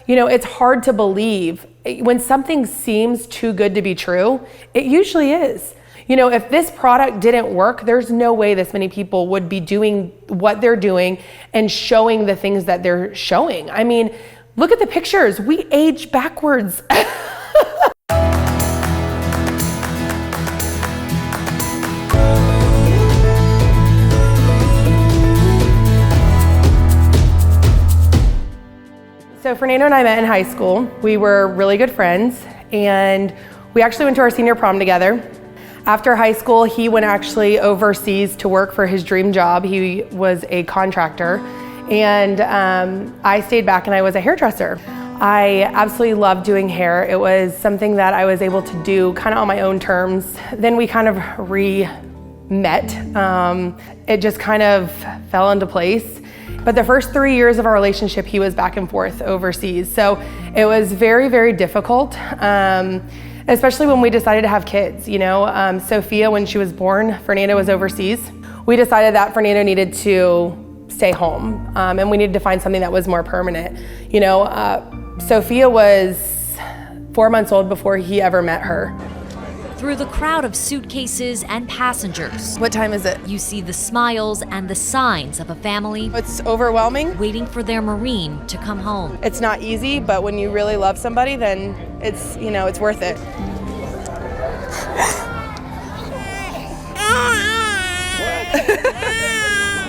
You know, it's hard to believe. When something seems too good to be true, it usually is. You know, if this product didn't work, there's no way this many people would be doing what they're doing and showing the things that they're showing. I mean, look at the pictures. We age backwards. So Fernando and I met in high school. We were really good friends, and we actually went to our senior prom together. After high school, he went actually overseas to work for his dream job. He was a contractor, and I stayed back and I was a hairdresser. I absolutely loved doing hair. It was something that I was able to do kind of on my own terms. Then we kind of re-met. It just kind of fell into place. But the first 3 years of our relationship, he was back and forth overseas. So it was very, very difficult, especially when we decided to have kids. You know, Sophia, when she was born, Fernando was overseas. We decided that Fernando needed to stay home, and we needed to find something that was more permanent. You know, Sophia was 4 months old before he ever met her. Through the crowd of suitcases and passengers. What time is it? You see the smiles and the signs of a family. It's overwhelming. Waiting for their Marine to come home. It's not easy, but when you really love somebody, then it's, you know, it's worth it.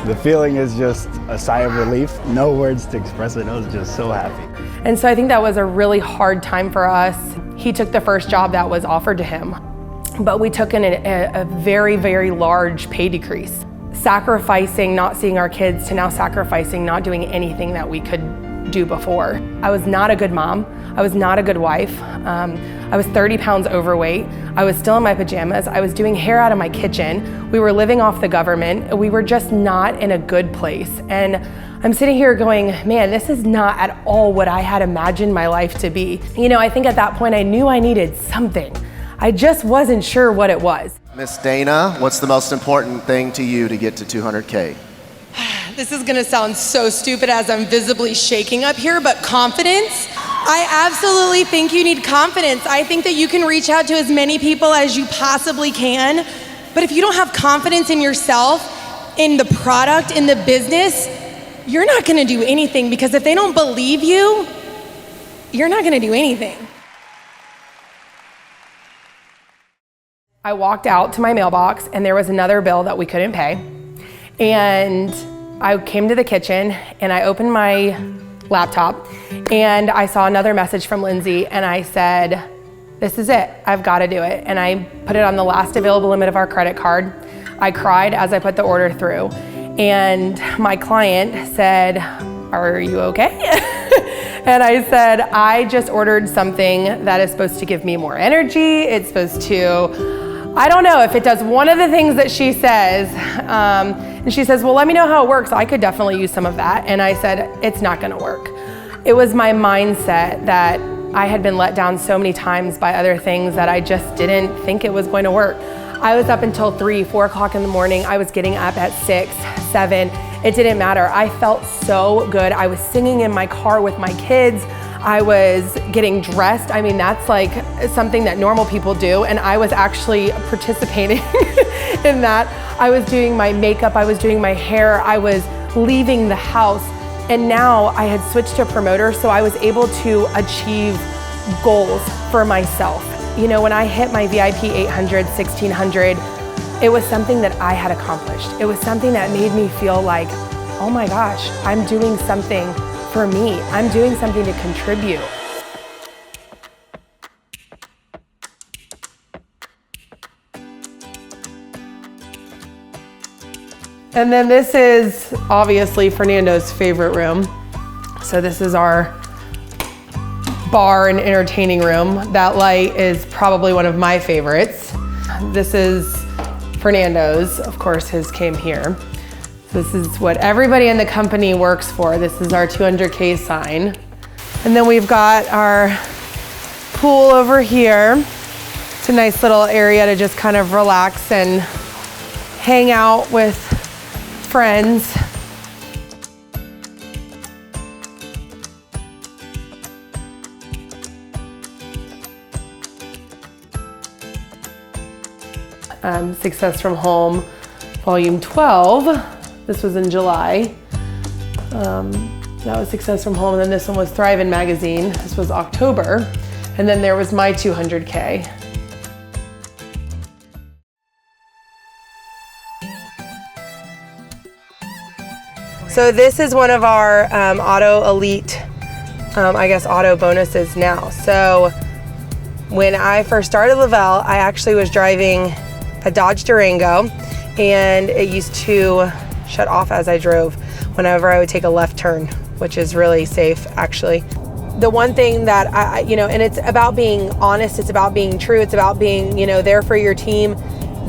The feeling is just a sigh of relief. No words to express it. I was just so happy. And so I think that was a really hard time for us. He took the first job that was offered to him, but we took in a very, very large pay decrease. Sacrificing not seeing our kids to now sacrificing not doing anything that we could do before. I was not a good mom. I was not a good wife. I was 30 pounds overweight. I was still in my pajamas. I was doing hair out of my kitchen. We were living off the government. We were just not in a good place. And I'm sitting here going, man, this is not at all what I had imagined my life to be. You know, I think at that point I knew I needed something. I just wasn't sure what it was. Miss Dana, what's the most important thing to you to get to 200K? This is gonna sound so stupid as I'm visibly shaking up here, but confidence. I absolutely think you need confidence. I think that you can reach out to as many people as you possibly can, but if you don't have confidence in yourself, in the product, in the business, you're not gonna do anything, because if they don't believe you, you're not gonna do anything. I walked out to my mailbox and there was another bill that we couldn't pay. And I came to the kitchen and I opened my laptop and I saw another message from Lindsay, and I said, this is it, I've gotta do it. And I put it on the last available limit of our credit card. I cried as I put the order through. And my client said, are you okay? And I said, I just ordered something that is supposed to give me more energy. It's supposed to, I don't know if it does one of the things that she says. And she says, well, let me know how it works. I could definitely use some of that. And I said, it's not gonna work. It was my mindset that I had been let down so many times by other things that I just didn't think it was going to work. I was up until 3, 4 o'clock in the morning. I was getting up at 6, 7. It didn't matter. I felt so good. I was singing in my car with my kids. I was getting dressed. I mean, that's like something that normal people do. And I was actually participating in that. I was doing my makeup. I was doing my hair. I was leaving the house. And now I had switched to a promoter, so I was able to achieve goals for myself. You know, when I hit my VIP 800, 1600, it was something that I had accomplished. It was something that made me feel like, oh my gosh, I'm doing something for me. I'm doing something to contribute. And then this is obviously Fernando's favorite room. So this is our bar and entertaining room. That light is probably one of my favorites. This is Fernando's, of course his came here. This is what everybody in the company works for. This is our 200K sign. And then we've got our pool over here. It's a nice little area to just kind of relax and hang out with friends. Success from Home, Volume 12. This was in July. That was Success from Home, and then this one was Thrive Magazine. This was October. And then there was my 200K. So this is one of our Auto Elite, auto bonuses now. So when I first started Le-Vel, I actually was driving a Dodge Durango, and it used to shut off as I drove whenever I would take a left turn, which is really safe, actually. The one thing that and it's about being honest, it's about being true, it's about being, there for your team,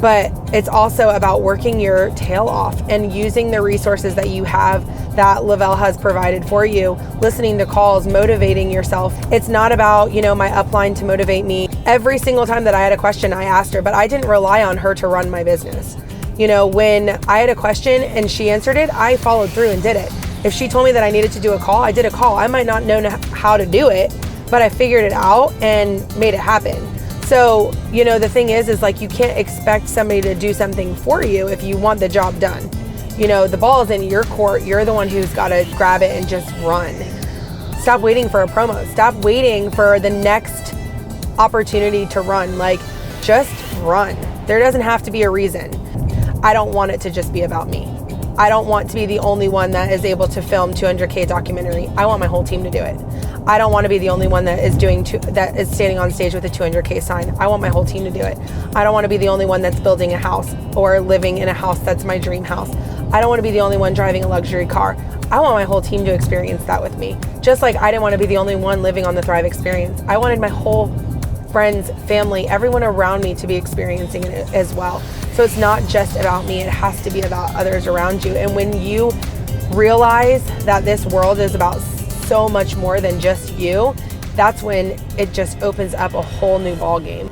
but it's also about working your tail off and using the resources that you have that Le-Vel has provided for you, listening to calls, motivating yourself. It's not about, my upline to motivate me. Every single time that I had a question, I asked her, but I didn't rely on her to run my business. When I had a question and she answered it, I followed through and did it. If she told me that I needed to do a call, I did a call. I might not know how to do it, but I figured it out and made it happen. So, the thing is like, you can't expect somebody to do something for you if you want the job done. The ball is in your court. You're the one who's got to grab it and just run. Stop waiting for a promo. Stop waiting for the next opportunity to run. Just run. There doesn't have to be a reason. I don't want it to just be about me. I don't want to be the only one that is able to film 200K documentary. I want my whole team to do it. I don't want to be the only one that is that is standing on stage with a 200K sign. I want my whole team to do it. I don't want to be the only one that's building a house or living in a house that's my dream house. I don't want to be the only one driving a luxury car. I want my whole team to experience that with me. Just like I didn't want to be the only one living on the Thrive experience. I wanted my whole friends, family, everyone around me to be experiencing it as well. So it's not just about me, it has to be about others around you. And when you realize that this world is about so much more than just you, that's when it just opens up a whole new ball game.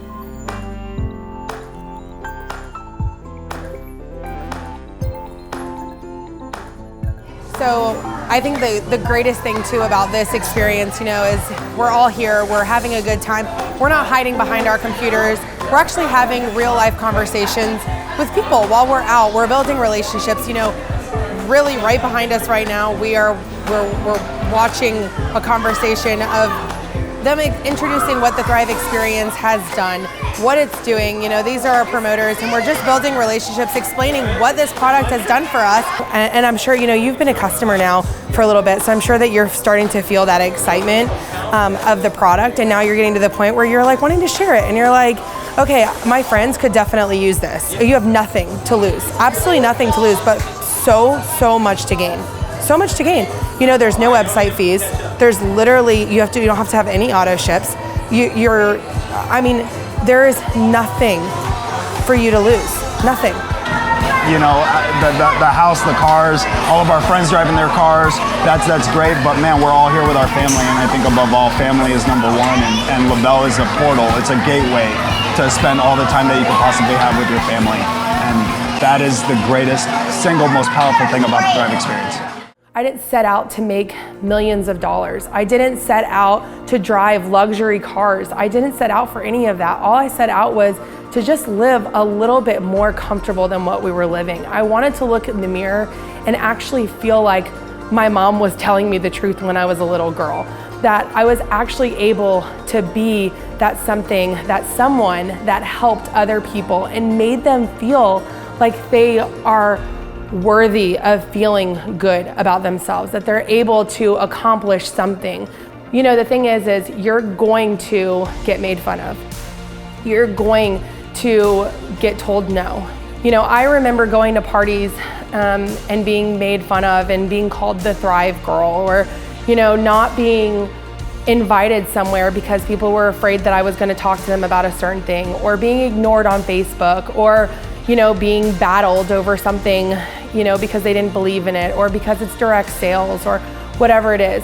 So I think the greatest thing too about this experience, is we're all here, we're having a good time. We're not hiding behind our computers. We're actually having real life conversations with people while we're out. We're building relationships. Really right behind us right now, we're watching a conversation of them introducing what the Thrive experience has done, what it's doing. These are our promoters, and we're just building relationships, explaining what this product has done for us. And I'm sure, you've been a customer now for a little bit, so I'm sure that you're starting to feel that excitement of the product, and now you're getting to the point where you're wanting to share it, and you're like, okay, my friends could definitely use this. You have nothing to lose, absolutely nothing to lose, but so much to gain. So much to gain. There's no website fees. There's literally, you don't have to have any auto ships. There is nothing for you to lose. Nothing. The house, the cars, all of our friends driving their cars, that's great, but man, we're all here with our family, and I think above all, family is number one, and Le-Vel is a portal. It's a gateway to spend all the time that you could possibly have with your family. And that is the greatest, single most powerful thing about the Thrive experience. I didn't set out to make millions of dollars. I didn't set out to drive luxury cars. I didn't set out for any of that. All I set out was to just live a little bit more comfortable than what we were living. I wanted to look in the mirror and actually feel like my mom was telling me the truth when I was a little girl, that I was actually able to be someone that helped other people and made them feel like they are worthy of feeling good about themselves, that they're able to accomplish something. The thing is you're going to get made fun of. You're going to get told no. I remember going to parties and being made fun of and being called the Thrive girl, or, not being invited somewhere because people were afraid that I was going to talk to them about a certain thing, or being ignored on Facebook, or being battled over something, because they didn't believe in it, or because it's direct sales, or whatever it is.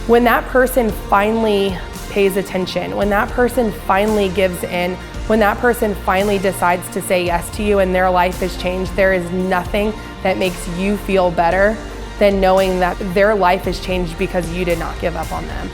When that person finally pays attention, when that person finally gives in, when that person finally decides to say yes to you and their life has changed, there is nothing that makes you feel better than knowing that their life has changed because you did not give up on them.